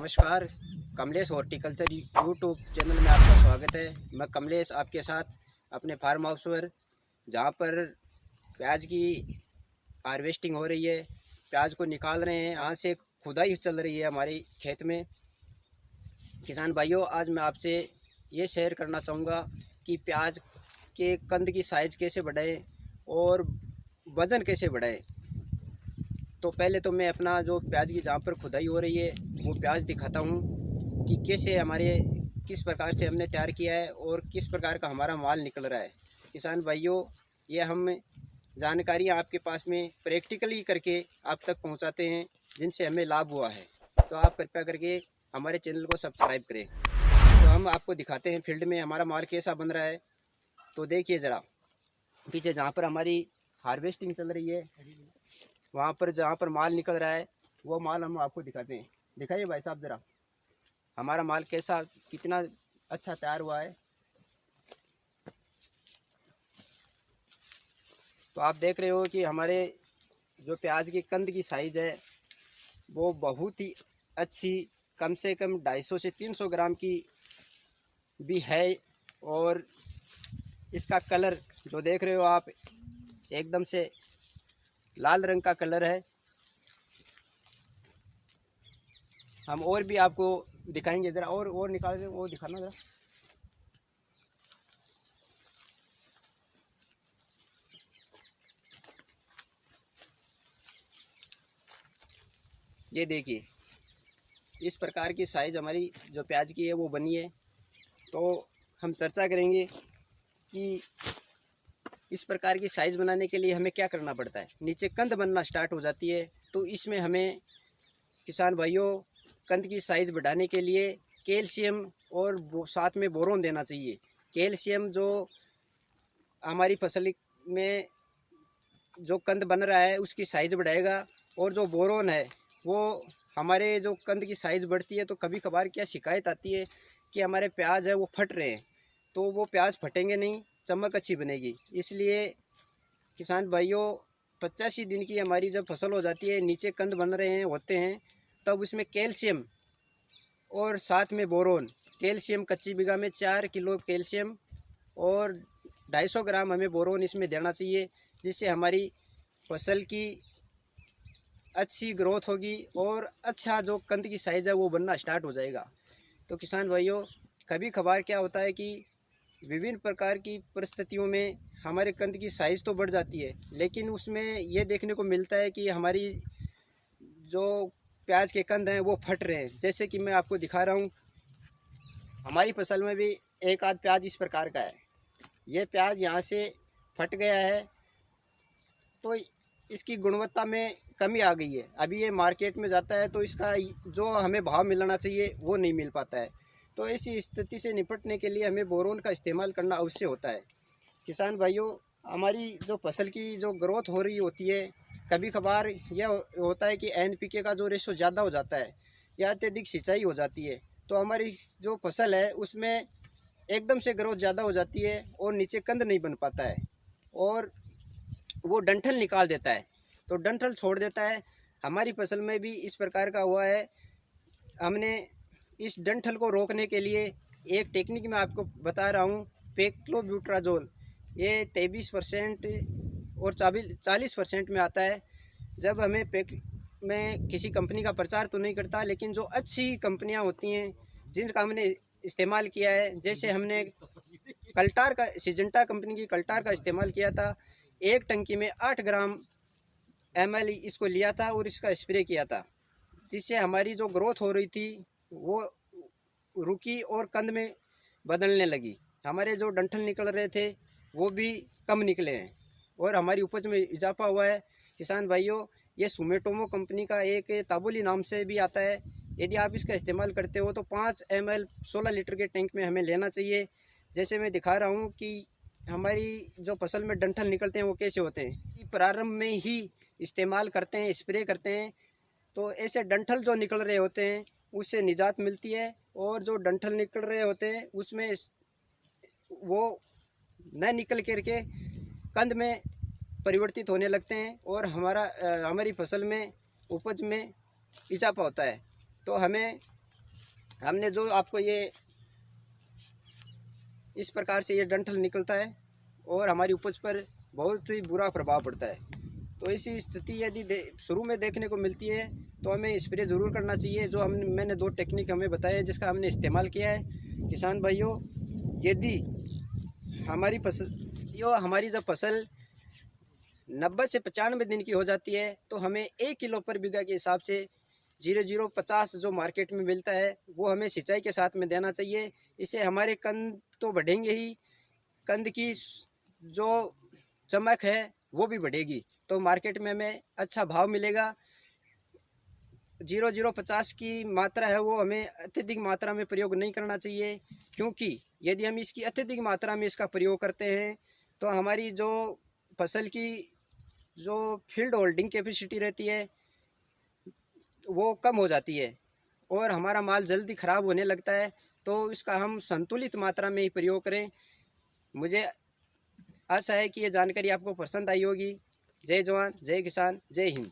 नमस्कार। Kamlesh horticulture YouTube channel में आपका स्वागत है। मैं कमलेश आपके साथ अपने फार्म हाउस पर, जहाँ पर प्याज की हार्वेस्टिंग हो रही है, प्याज को निकाल रहे हैं, यहाँ से खुदाई चल रही है हमारे खेत में। किसान भाइयों, आज मैं आपसे ये शेयर करना चाहूँगा कि प्याज के कंद की साइज़ कैसे बढ़ाएं और वज़न कैसे बढ़ाएं। तो पहले तो मैं अपना जो प्याज की जहाँ पर खुदाई हो रही है वो प्याज दिखाता हूँ कि कैसे किस प्रकार से हमने तैयार किया है और किस प्रकार का हमारा माल निकल रहा है। किसान भाइयों, ये हम जानकारियाँ आपके पास में प्रैक्टिकली करके आप तक पहुँचाते हैं, जिनसे हमें लाभ हुआ है। तो आप कृपया करके हमारे चैनल को सब्सक्राइब करें। तो हम आपको दिखाते हैं फील्ड में हमारा माल कैसा बन रहा है। तो देखिए ज़रा पीछे जहाँ पर हमारी हार्वेस्टिंग चल रही है, वहाँ पर जहाँ पर माल निकल रहा है वो माल हम आपको दिखाते हैं। दिखाइए भाई साहब ज़रा हमारा माल कितना अच्छा तैयार हुआ है। तो आप देख रहे हो कि हमारे जो प्याज की कंद की साइज़ है वो बहुत ही अच्छी, कम से कम 250 से 300 ग्राम की भी है। और इसका कलर जो देख रहे हो आप, एकदम से लाल रंग का कलर है। हम और भी आपको दिखाएंगे, ज़रा और निकाल के वो दिखाना ज़रा। ये देखिए इस प्रकार की साइज़ हमारी जो प्याज की है वो बनी है। तो हम चर्चा करेंगे कि इस प्रकार की साइज़ बनाने के लिए हमें क्या करना पड़ता है। नीचे कंद बनना स्टार्ट हो जाती है, तो इसमें हमें किसान भाइयों कंद की साइज़ बढ़ाने के लिए कैल्शियम और साथ में बोरोन देना चाहिए। कैल्शियम जो हमारी फसल में जो कंद बन रहा है उसकी साइज़ बढ़ाएगा, और जो बोरोन है वो हमारे जो कंद की साइज़ बढ़ती है। तो कभी कभार क्या शिकायत आती है कि हमारे प्याज है वो फट रहे हैं, तो वो प्याज फटेंगे नहीं, चमक अच्छी बनेगी। इसलिए किसान भाइयों 85 दिन की हमारी जब फसल हो जाती है, नीचे कंद बन रहे होते हैं, तब उसमें कैल्शियम और साथ में बोरोन, कैल्शियम कच्ची बीघा में 4 किलो कैल्शियम और 250 ग्राम हमें बोरोन इसमें देना चाहिए, जिससे हमारी फसल की अच्छी ग्रोथ होगी और अच्छा जो कंद की साइज़ है वो बनना स्टार्ट हो जाएगा। तो किसान भाइयों, कभी कभार क्या होता है कि विभिन्न प्रकार की परिस्थितियों में हमारे कंद की साइज़ तो बढ़ जाती है, लेकिन उसमें ये देखने को मिलता है कि हमारी जो प्याज के कंद हैं वो फट रहे हैं। जैसे कि मैं आपको दिखा रहा हूँ, हमारी फसल में भी एक आध प्याज इस प्रकार का है। ये प्याज यहाँ से फट गया है, तो इसकी गुणवत्ता में कमी आ गई है। अभी ये मार्केट में जाता है तो इसका जो हमें भाव मिलना चाहिए वो नहीं मिल पाता है। तो ऐसी स्थिति से निपटने के लिए हमें बोरोन का इस्तेमाल करना अवश्य होता है। किसान भाइयों, हमारी जो फसल की जो ग्रोथ हो रही होती है, कभी कभार यह होता है कि NPK का जो रेशो ज़्यादा हो जाता है या अत्यधिक सिंचाई हो जाती है, तो हमारी जो फसल है उसमें एकदम से ग्रोथ ज़्यादा हो जाती है और नीचे कंद नहीं बन पाता है और वो डंठल निकाल देता है, तो डंठल छोड़ देता है। हमारी फसल में भी इस प्रकार का हुआ है। हमने इस डंठल को रोकने के लिए एक टेक्निक मैं आपको बता रहा हूँ, पेक्लोब्यूट्राजोल। ये 23% और 40% में आता है। जब हमें मैं किसी कंपनी का प्रचार तो नहीं करता, लेकिन जो अच्छी कंपनियां होती हैं जिनका हमने इस्तेमाल किया है, जैसे हमने कल्टार का, सिजेंटा कंपनी की कल्टार का इस्तेमाल किया था। एक टंकी में 8 ग्राम ml इसको लिया था और इसका स्प्रे किया था, जिससे हमारी जो ग्रोथ हो रही थी वो रुकी और कंद में बदलने लगी। हमारे जो डंठल निकल रहे थे वो भी कम निकले हैं और हमारी उपज में इजाफा हुआ है। किसान भाइयों, ये सुमेटोमो कंपनी का एक ताबोली नाम से भी आता है। यदि आप इसका इस्तेमाल करते हो तो 5 ml 16 लीटर के टैंक में हमें लेना चाहिए। जैसे मैं दिखा रहा हूँ कि हमारी जो फसल में डंठल निकलते हैं वो कैसे होते हैं। प्रारंभ में ही इस्तेमाल करते हैं, स्प्रे करते हैं, तो ऐसे डंठल जो निकल रहे होते हैं उससे निजात मिलती है, और जो डंठल निकल रहे होते हैं उसमें वो न निकल करके कंद में परिवर्तित होने लगते हैं और हमारी फसल में उपज में इजाफा होता है। तो हमें हमने जो आपको ये इस प्रकार से ये डंठल निकलता है और हमारी उपज पर बहुत ही बुरा प्रभाव पड़ता है। तो ऐसी स्थिति यदि शुरू में देखने को मिलती है तो हमें स्प्रे ज़रूर करना चाहिए। जो मैंने 2 टेक्निक हमें बताए हैं जिसका हमने इस्तेमाल किया है। किसान भाइयों, यदि हमारी जब फसल 90 से 95 दिन की हो जाती है तो हमें 1 किलो पर बीघा के हिसाब से 0050 जो मार्केट में मिलता है वो हमें सिंचाई के साथ में देना चाहिए। इससे हमारे कंद तो बढ़ेंगे ही, कंद की जो चमक है वो भी बढ़ेगी, तो मार्केट में हमें अच्छा भाव मिलेगा। 0050 की मात्रा है वो हमें अत्यधिक मात्रा में प्रयोग नहीं करना चाहिए, क्योंकि यदि हम इसकी अत्यधिक मात्रा में इसका प्रयोग करते हैं तो हमारी जो फसल की जो फील्ड होल्डिंग कैपेसिटी रहती है वो कम हो जाती है और हमारा माल जल्दी ख़राब होने लगता है। तो इसका हम संतुलित मात्रा में ही प्रयोग करें। मुझे आशा है कि ये जानकारी आपको पसंद आई होगी। जय जवान, जय किसान, जय हिंद।